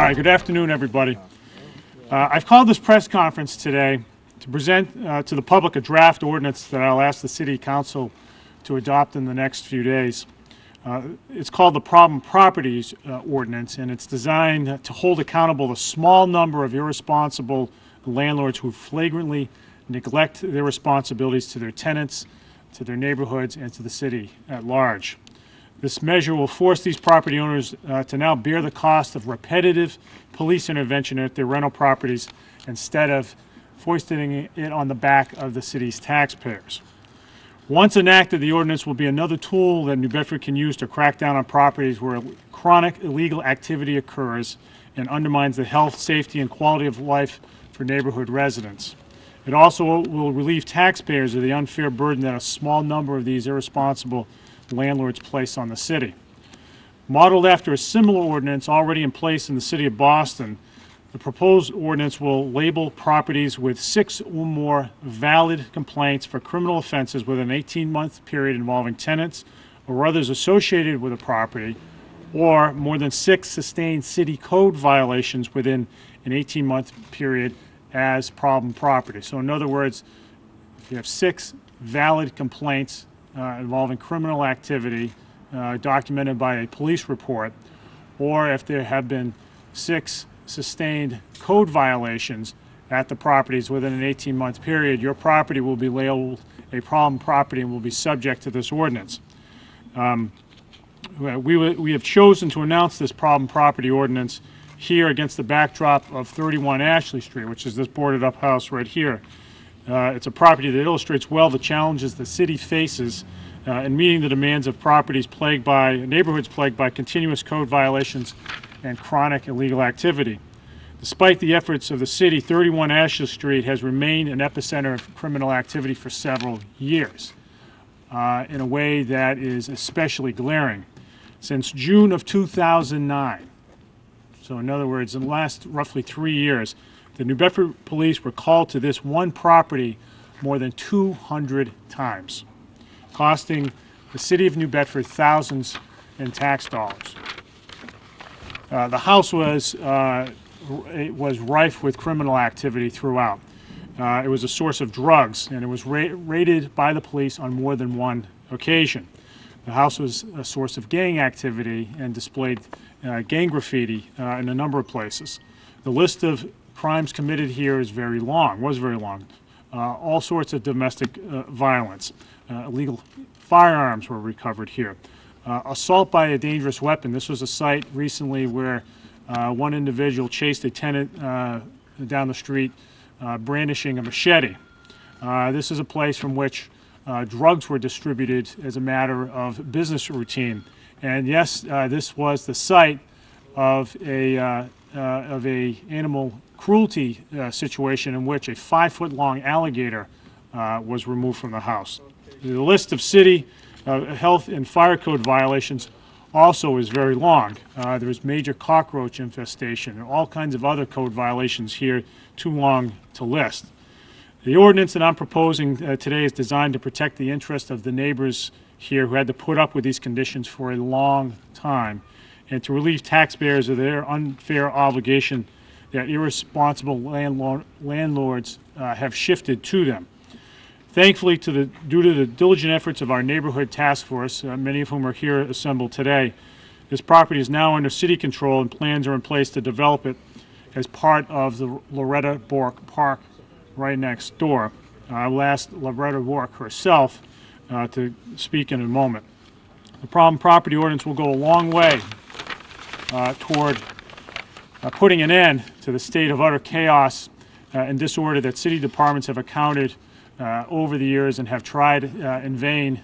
All right, good afternoon, everybody. I've called this press conference today to present to the public a draft ordinance that I'll ask the City Council to adopt in the next few days. It's called the Problem Properties Ordinance, and it's designed to hold accountable a small number of irresponsible landlords who flagrantly neglect their responsibilities to their tenants, to their neighborhoods, and to the city at large. This measure will force these property owners to now bear the cost of repetitive police intervention at their rental properties instead of foisting it on the back of the city's taxpayers. Once enacted, the ordinance will be another tool that New Bedford can use to crack down on properties where chronic illegal activity occurs and undermines the health, safety, and quality of life for neighborhood residents. It also will relieve taxpayers of the unfair burden that a small number of these irresponsible landlords place on the city. Modeled after a similar ordinance already in place in the city of Boston, the proposed ordinance will label properties with 6 or more valid complaints for criminal offenses within an 18-month period involving tenants or others associated with a property, or more than 6 sustained city code violations within an 18-month period as problem property. So in other words, if you have 6 valid complaints involving criminal activity documented by a police report, or if there have been 6 sustained code violations at the properties within an 18-month period, your property will be labeled a problem property and will be subject to this ordinance. We have chosen to announce this problem property ordinance here against the backdrop of 31 Ashley Street, which is this boarded up house right here. It's a property that illustrates well the challenges the city faces in meeting the demands of neighborhoods plagued by continuous code violations and chronic illegal activity. Despite the efforts of the city, 31 Ashley Street has remained an epicenter of criminal activity for several years in a way that is especially glaring. Since June of 2009, so in other words, in the last roughly 3 years, the New Bedford police were called to this one property more than 200 times, costing the city of New Bedford thousands in tax dollars. The house was rife with criminal activity throughout. It was a source of drugs, and it was raided by the police on more than one occasion. The house was a source of gang activity and displayed gang graffiti in a number of places. The list of crimes committed here was very long. All sorts of domestic violence. Illegal firearms were recovered here. Assault by a dangerous weapon. This was a site recently where one individual chased a tenant down the street brandishing a machete. This is a place from which drugs were distributed as a matter of business routine. And yes, this was the site of a animal cruelty situation in which a 5-foot-long alligator was removed from the house. The list of city health and fire code violations also is very long. There's major cockroach infestation and all kinds of other code violations here, too long to list. The ordinance that I'm proposing today is designed to protect the interests of the neighbors here who had to put up with these conditions for a long time, and to relieve taxpayers of their unfair obligation that irresponsible landlords have shifted to them. Thankfully, due to the diligent efforts of our neighborhood task force, many of whom are here assembled today, this property is now under city control and plans are in place to develop it as part of the Loretta Bork Park right next door. I will ask Loretta Bork herself to speak in a moment. The problem property ordinance will go a long way toward putting an end to the state of utter chaos and disorder that city departments have encountered over the years and have tried in vain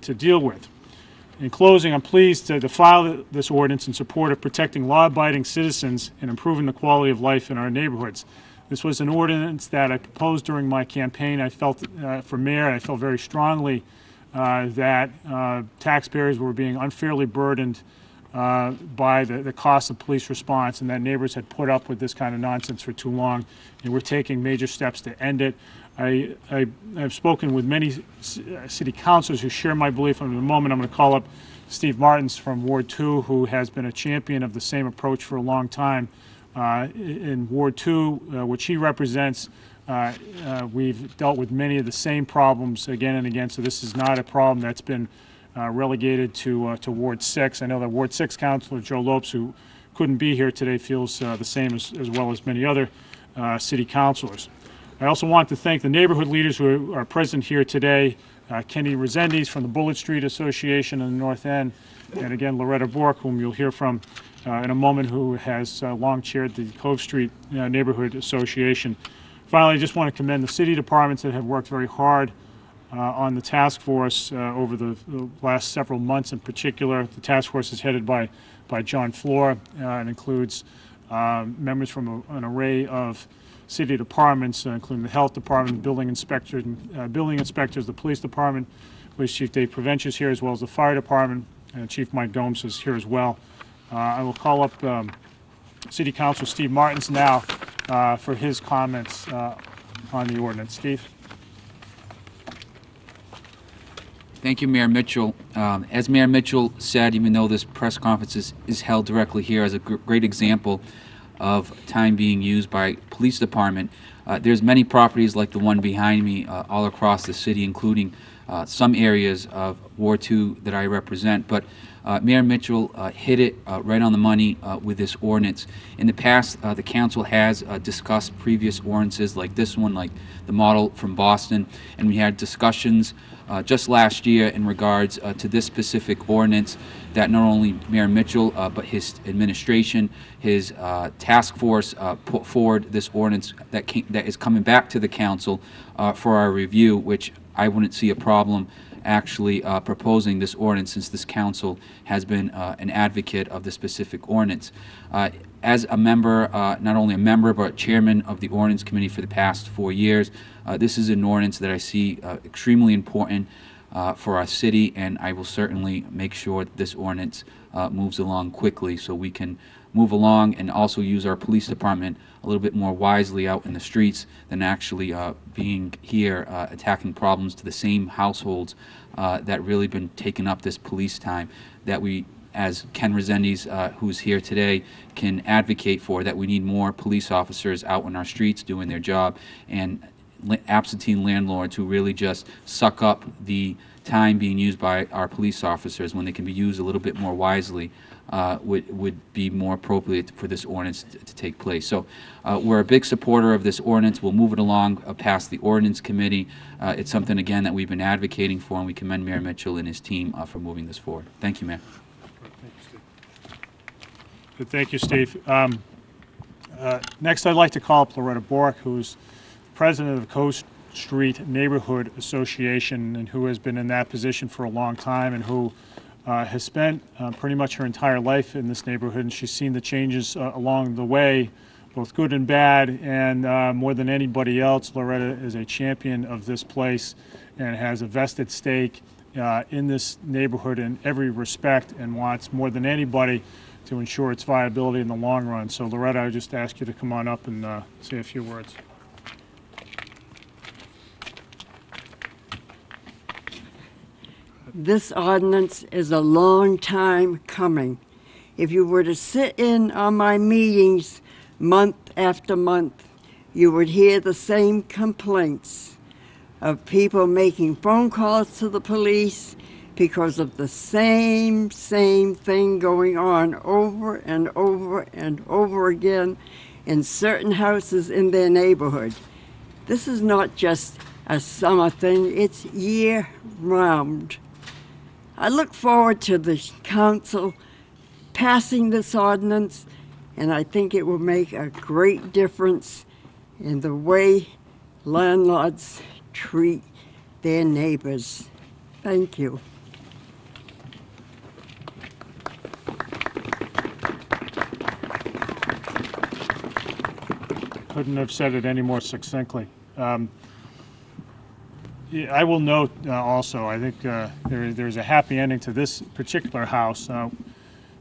to deal with. In closing, I'm pleased to file this ordinance in support of protecting law-abiding citizens and improving the quality of life in our neighborhoods. This was an ordinance that I proposed during my campaign. I felt, for mayor, I felt very strongly that taxpayers were being unfairly burdened by the cost of police response, and that neighbors had put up with this kind of nonsense for too long, and we're taking major steps to end it. I've spoken with many city councilors who share my belief. In a moment, I'm going to call up Steve Martins from Ward 2, who has been a champion of the same approach for a long time. In Ward 2, which he represents, we've dealt with many of the same problems again and again, so this is not a problem that's been relegated to Ward 6. I know that Ward 6 Councilor Joe Lopes, who couldn't be here today, feels the same as well as many other city councilors. I also want to thank the neighborhood leaders who are present here today, Kenny Resendiz from the Bullitt Street Association in the North End, and again Loretta Bork, whom you'll hear from in a moment, who has long chaired the Cove Street Neighborhood Association. Finally, I just want to commend the city departments that have worked very hard on the task force over the last several months in particular. The task force is headed by John Floor and includes members from an array of city departments, including the health department, building inspectors, the police department, Police Chief Dave Provencher is here, as well as the fire department, and Chief Mike Gomes is here as well. I will call up City Councilor Steve Martins now for his comments on the ordinance. Steve. Thank you, Mayor Mitchell. As Mayor Mitchell said, even though this press conference is held directly here as a great example of time being used by police department, there's many properties like the one behind me all across the city, including some areas of Ward 2 that I represent. But Mayor Mitchell hit it right on the money with this ordinance. In the past, the council has discussed previous ordinances like this one, like the model from Boston, and we had discussions just last year in regards to this specific ordinance that not only Mayor Mitchell but his administration, his task force put forward this ordinance that is coming back to the council for our review, which I wouldn't see a problem actually proposing this ordinance, since this council has been an advocate of the specific ordinance. As a member, not only a member, but chairman of the ordinance committee for the past 4 years, this is an ordinance that I see extremely important for our city, and I will certainly make sure that this ordinance moves along quickly so we can move along and also use our police department a little bit more wisely out in the streets than actually being here attacking problems to the same households that really been taking up this police time that we, as Ken Resendiz, who's here today, can advocate for, that we need more police officers out in our streets doing their job, and absentee landlords who really just suck up the time being used by our police officers when they can be used a little bit more wisely would be more appropriate for this ordinance to take place. So we're a big supporter of this ordinance. We'll move it along past the ordinance committee. It's something, again, that we've been advocating for, and we commend Mayor Mitchell and his team for moving this forward. Thank you, Mayor. Thank you, Steve. Next, I'd like to call up Loretta Bork, who's president of the Coast Street Neighborhood Association and who has been in that position for a long time, and who has spent pretty much her entire life in this neighborhood, and she's seen the changes along the way, both good and bad, and more than anybody else, Loretta is a champion of this place and has a vested stake in this neighborhood in every respect, and wants more than anybody to ensure its viability in the long run. So Loretta, I just ask you to come on up and say a few words. This ordinance is a long time coming. If you were to sit in on my meetings month after month, you would hear the same complaints of people making phone calls to the police because of the same thing going on over and over and over again in certain houses in their neighborhood. This is not just a summer thing, it's year-round. I look forward to the council passing this ordinance, and I think it will make a great difference in the way landlords treat their neighbors. Thank you. Couldn't have said it any more succinctly. I will note also, I think there's a happy ending to this particular house. The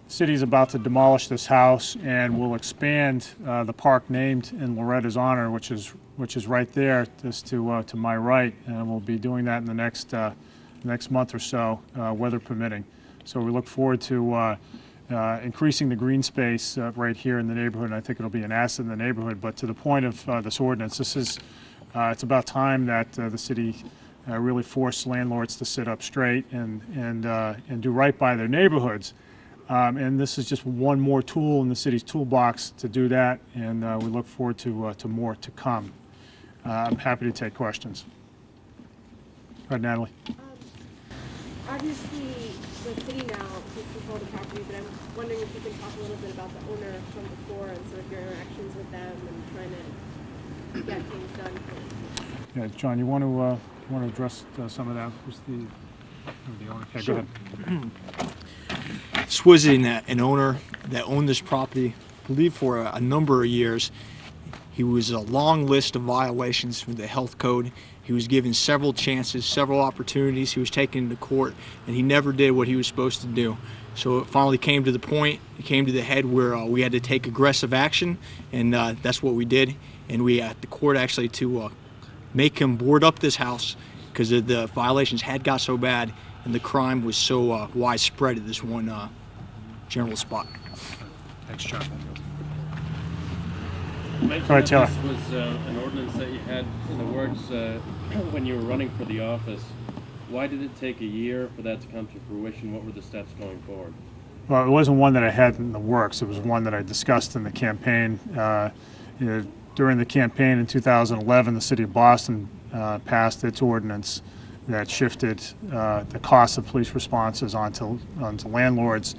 city is about to demolish this house and will expand the park named in Loretta's honor, which is right there, just to my right, and we'll be doing that in the next month or so, weather permitting. So we look forward to increasing the green space right here in the neighborhood, and I think it'll be an asset in the neighborhood. But to the point of this ordinance, this is it's about time that the city really force landlords to sit up straight and do right by their neighborhoods. And this is just one more tool in the city's toolbox to do that, and we look forward to more to come. I'm happy to take questions. Go ahead, Natalie. Obviously, the city now takes control of the property, but I'm wondering if you can talk a little bit about the owner from before and sort of your interactions with them and trying to get things done. Yeah, John, you want to address some of that? Who's the owner? Okay, Sure. Go ahead. This was an owner that owned this property, I believe, for a number of years. He was a long list of violations with the health code. He was given several chances, several opportunities. He was taken to court, and he never did what he was supposed to do. So it finally came to the point, it came to the head where we had to take aggressive action, and that's what we did. And we the court actually to make him board up this house because the violations had got so bad and the crime was so widespread at this one general spot. Thanks, John. You mentioned All right, that Taylor. this was an ordinance that you had in the works when you were running for the office. Why did it take a year for that to come to fruition? What were the steps going forward? Well, it wasn't one that I had in the works. It was one that I discussed in the campaign. During the campaign in 2011, the city of Boston passed its ordinance that shifted the cost of police responses onto landlords.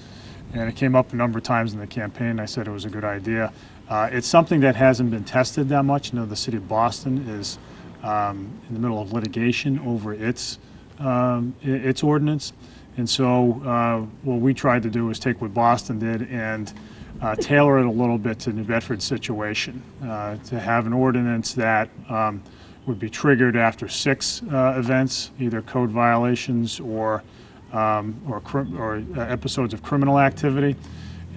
And it came up a number of times in the campaign. I said it was a good idea. It's something that hasn't been tested that much. You know, the city of Boston is in the middle of litigation over its ordinance. And so what we tried to do was take what Boston did and tailor it a little bit to New Bedford's situation, to have an ordinance that would be triggered after 6 events, either code violations or episodes of criminal activity.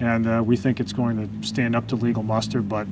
And we think it's going to stand up to legal muster. But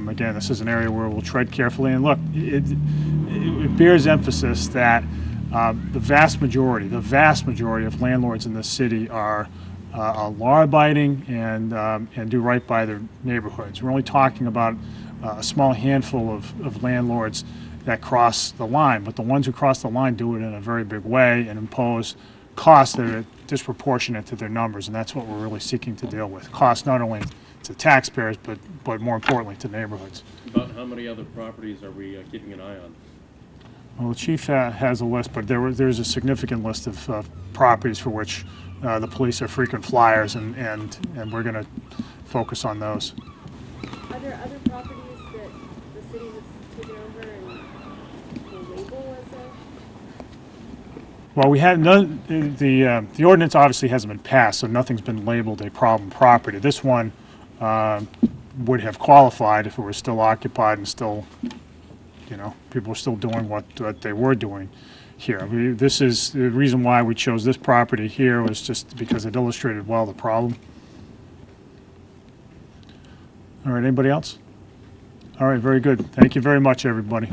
again, this is an area where we'll tread carefully. And look, it bears emphasis that the vast majority of landlords in this city are law-abiding and do right by their neighborhoods. We're only talking about a small handful of landlords that cross the line, but the ones who cross the line do it in a very big way and impose costs that are disproportionate to their numbers, and that's what we're really seeking to deal with. Costs not only to taxpayers, but more importantly to neighborhoods. About how many other properties are we keeping an eye on? Well, the chief has a list, but there's a significant list of properties for which the police are frequent flyers, and we're going to focus on those. Are there other properties that the city has taken over and will label as a? Well, we had none. The ordinance obviously hasn't been passed, so nothing's been labeled a problem property. This one would have qualified if it were still occupied and still, you know, people were still doing what they were doing here. This is the reason why we chose this property here, was just because it illustrated well the problem. All right, anybody else? All right, very good. Thank you very much, everybody.